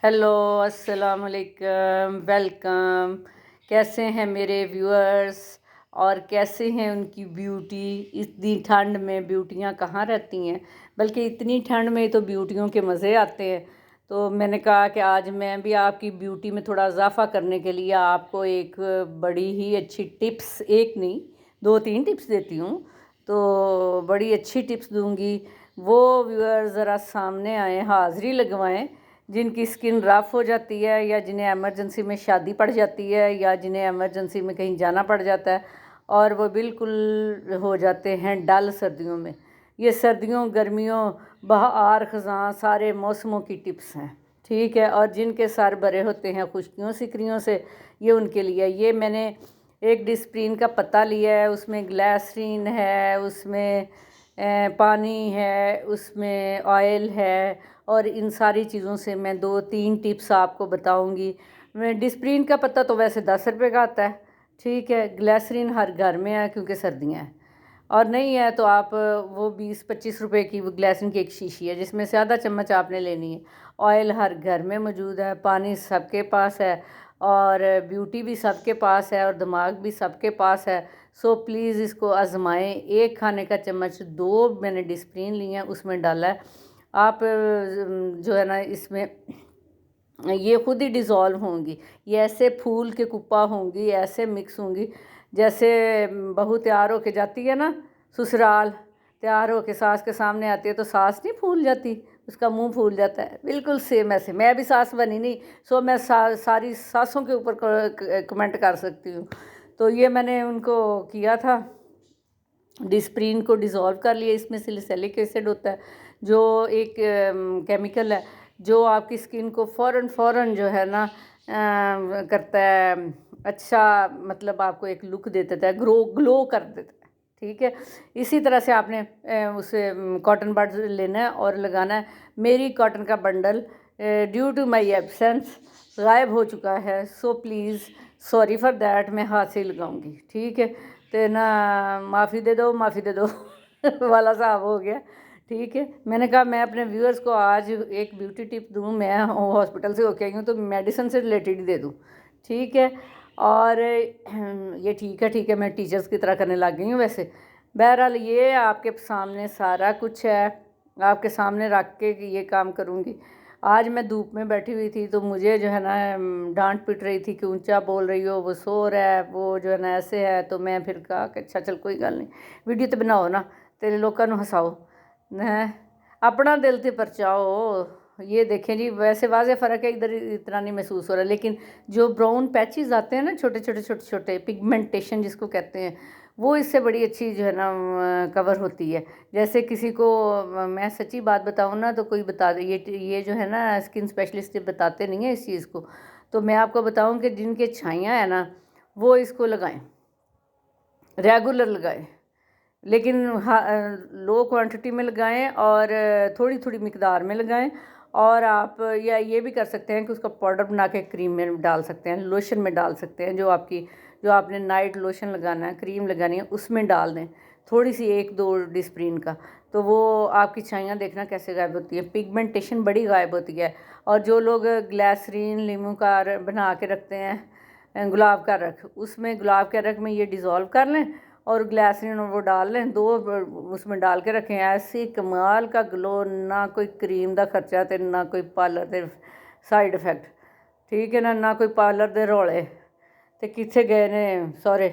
Hello, अस्सलाम वालेकुम, welcome. कैसे हैं मेरे व्यूअर्स और कैसे हैं उनकी ब्यूटी। इतनी ठंड में ब्यूटियां कहाँ रहती हैं, बल्कि इतनी ठंड में तो ब्यूटियों के मज़े आते हैं। तो मैंने कहा कि आज मैं भी आपकी ब्यूटी में थोड़ा इजाफा करने के लिए आपको एक बड़ी ही अच्छी टिप्स, एक नहीं दो तीन टिप्स देती हूँ। तो बड़ी अच्छी टिप्स दूँगी। वो व्यूअर्स ज़रा सामने आए, हाज़िरी लगवाएं जिनकी स्किन रफ़ हो जाती है, या जिन्हें एमरजेंसी में शादी पड़ जाती है, या जिन्हें एमरजेंसी में कहीं जाना पड़ जाता है और वो बिल्कुल हो जाते हैं डल सर्दियों में। ये सर्दियों, गर्मियों, बहार, ख़ज़ां सारे मौसमों की टिप्स हैं, ठीक है। और जिनके सर भरे होते हैं खुश्कियों सिकरियों से, ये उनके लिए। ये मैंने एक डिस्प्रिन का पत्ता लिया है, उसमें ग्लिसरीन है, उसमें पानी है, उसमें ऑयल है, और इन सारी चीज़ों से मैं दो तीन टिप्स आपको बताऊंगी। मैं डिस्प्रिन का पत्ता तो वैसे 10 रुपये का आता है, ठीक है। ग्लिसरीन हर घर में है क्योंकि सर्दियाँ हैं, और नहीं है तो आप वो 20-25 रुपए की वो ग्लिसरीन की एक शीशी है जिसमें से आधा चम्मच आपने लेनी है। ऑयल हर घर में मौजूद है, पानी सबके पास है, और ब्यूटी भी सबके पास है, और दिमाग भी सबके पास है। सो प्लीज़ इसको आजमाएं। एक खाने का चम्मच, दो मैंने डिस्प्रिन लिए हैं, उसमें डाला है। आप जो है ना, इसमें ये खुद ही डिज़ोल्व होंगी, ये ऐसे फूल के कुप्पा होंगी, ऐसे मिक्स होंगी जैसे बहू तैयार होके जाती है ना ससुराल, तैयार होके सास के सामने आती है तो सास नहीं फूल जाती, उसका मुंह फूल जाता है, बिल्कुल सेम ऐसे। मैं भी सास बनी नहीं, सो मैं सारी सासों के ऊपर कमेंट कर सकती हूँ। तो ये मैंने उनको किया था, डिस्प्रिन को डिज़ोल्व कर लिया। इसमें सिलिसिलिक एसिड होता है जो एक केमिकल है जो आपकी स्किन को फ़ौरन जो है ना करता है, अच्छा, मतलब आपको एक लुक दे देता है, ग्लो कर देता है, ठीक है। इसी तरह से आपने उसे कॉटन बड्स लेना है और लगाना है। मेरी कॉटन का bundle due to my absence गायब हो चुका है, so please sorry for that, मैं हाथ से ही लगाऊंगी, ठीक है। तो ना, माफ़ी दे दो, माफ़ी दे दो वाला साहब हो गया, ठीक है। मैंने कहा मैं अपने व्यूअर्स को आज एक ब्यूटी टिप दूँ, मैं हॉस्पिटल से होके आई हूँ तो मेडिसिन से रिलेटेड ही दे दूँ, ठीक है। और ये ठीक है, मैं टीचर्स की तरह करने लग गई हूँ वैसे। बहरहाल ये आपके सामने सारा कुछ है, आपके सामने रख के ये काम करूँगी। आज मैं धूप में बैठी हुई थी तो मुझे जो है ना डांट पिट रही थी कि ऊंचा बोल रही हो, वो सो रहा है, वो जो है ना ऐसे है। तो मैं फिर कहा कि अच्छा चल कोई गल नहीं, वीडियो तो बनाओ ना, तेरे लोगों को हसाओ हैं, अपना दिल तो परचाओ। ये देखें जी, वैसे वाज़े फ़र्क है, इधर इतना नहीं महसूस हो रहा, लेकिन जो ब्राउन पैचेस आते हैं ना, छोटे छोटे पिगमेंटेशन जिसको कहते हैं, वो इससे बड़ी अच्छी जो है ना कवर होती है। जैसे किसी को मैं सच्ची बात बताऊँ ना तो कोई बता दे, ये जो है ना स्किन स्पेशलिस्ट बताते नहीं है इस चीज़ को। तो मैं आपको बताऊँ कि जिनके छाइयाँ है ना, वो इसको लगाएं, रेगुलर लगाएं, लेकिन लो क्वांटिटी में लगाएं और थोड़ी थोड़ी मिकदार में लगाएं। और आप या ये भी कर सकते हैं कि उसका पाउडर बना के क्रीम में डाल सकते हैं, लोशन में डाल सकते हैं। जो आपने नाइट लोशन लगाना है, क्रीम लगानी है, उसमें डाल दें थोड़ी सी, एक दो डिस्प्रिन का। तो वो आपकी छाइयाँ देखना कैसे गायब होती है, पिगमेंटेशन बड़ी गायब होती है। और जो लोग ग्लिसरीन लीमू का बना के रखते हैं, गुलाब का रख, उसमें गुलाब के रख में ये डिज़ोल्व कर लें और ग्लिसरीन वो डाल लें, दो उसमें डाल के रखें। ऐसी कमाल का ग्लो, ना कोई क्रीम का खर्चा तो ना कोई पार्लर के साइड इफेक्ट, ठीक है ना, ना कोई पार्लर के रौले। तो कितने गए ने सॉरे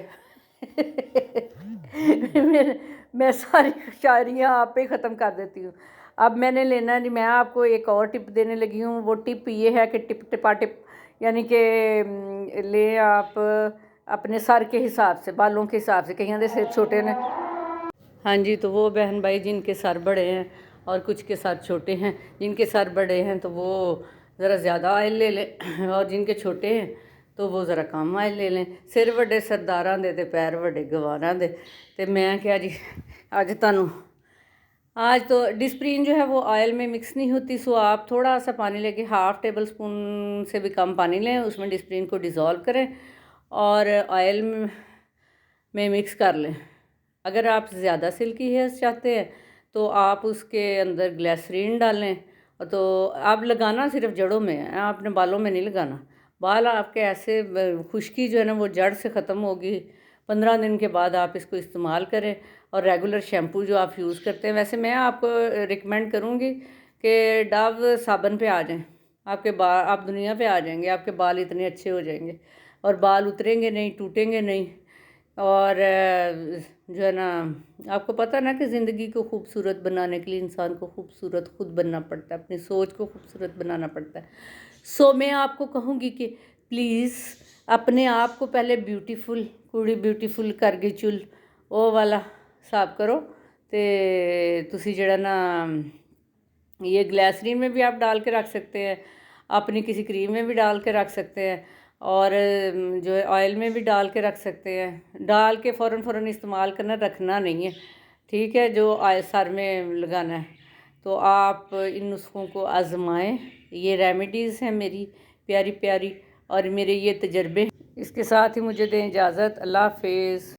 मैं सारी शायरियाँ आप ही ख़त्म कर देती हूँ। अब मैंने लेना जी, मैं आपको एक और टिप देने लगी हूँ। वो टिप ये है कि टिप टिपा टिप, यानी कि ले आप अपने सर के हिसाब से, बालों के हिसाब से, कहीं दे सिर छोटे ने, हाँ जी। तो वो बहन भाई जिनके सर बड़े हैं और कुछ के सर छोटे हैं, जिनके सर बड़े हैं तो वो ज़रा ज़्यादा ऑयल ले लें, और जिनके छोटे हैं तो वो ज़रा कम ऑयल ले लें। सिर वड्डे सरदारां दे ते पैर वड्डे गवारां दे। ते मैं क्या जी, अज तुहानूं आज तो डिस्प्रिन जो है वो ऑयल में मिक्स नहीं होती, सो आप थोड़ा सा पानी लेके, हाफ़ टेबल स्पून से भी कम पानी लें, उसमें डिस्प्रिन को डिज़ोल्व करें और ऑयल में मिक्स कर लें। अगर आप ज़्यादा सिल्की हेयर्स चाहते हैं तो आप उसके अंदर ग्लिसरीन डालें तो आप लगाना सिर्फ जड़ों में है, आपने बालों में नहीं लगाना। बाल आपके ऐसे खुश्की जो है ना वो जड़ से ख़त्म होगी। 15 दिन के बाद आप इसको इस्तेमाल करें और रेगुलर शैम्पू जो आप यूज़ करते हैं, वैसे मैं आपको रिकमेंड करूँगी कि डव साबुन पे आ जाएं, आपके बाल, आप दुनिया पे आ जाएंगे, आपके बाल इतने अच्छे हो जाएंगे और बाल उतरेंगे नहीं, टूटेंगे नहीं। और जो है ना, आपको पता है ना कि ज़िंदगी को खूबसूरत बनाने के लिए इंसान को खूबसूरत खुद बनना पड़ता है, अपनी सोच को खूबसूरत बनाना पड़ता है। सो मैं आपको कहूँगी कि प्लीज़ अपने आप को पहले ब्यूटीफुल कुड़ी ब्यूटीफुल करके चुल वो वाला हिसाब करो। तो तुसी जड़ा ना ये ग्लिसरीन में भी आप डाल के रख सकते हैं, अपनी किसी क्रीम में भी डाल के रख सकते हैं, और जो है ऑयल में भी डाल के रख सकते हैं। डाल के फ़ौरन इस्तेमाल करना, रखना नहीं है, ठीक है। जो सर में लगाना है तो आप इन नुस्ख़ों को आज़माएं। ये रेमेडीज़ हैं मेरी प्यारी प्यारी और मेरे ये तजर्बे। इसके साथ ही मुझे दें इजाज़त। अल्लाह हाफ़िज़।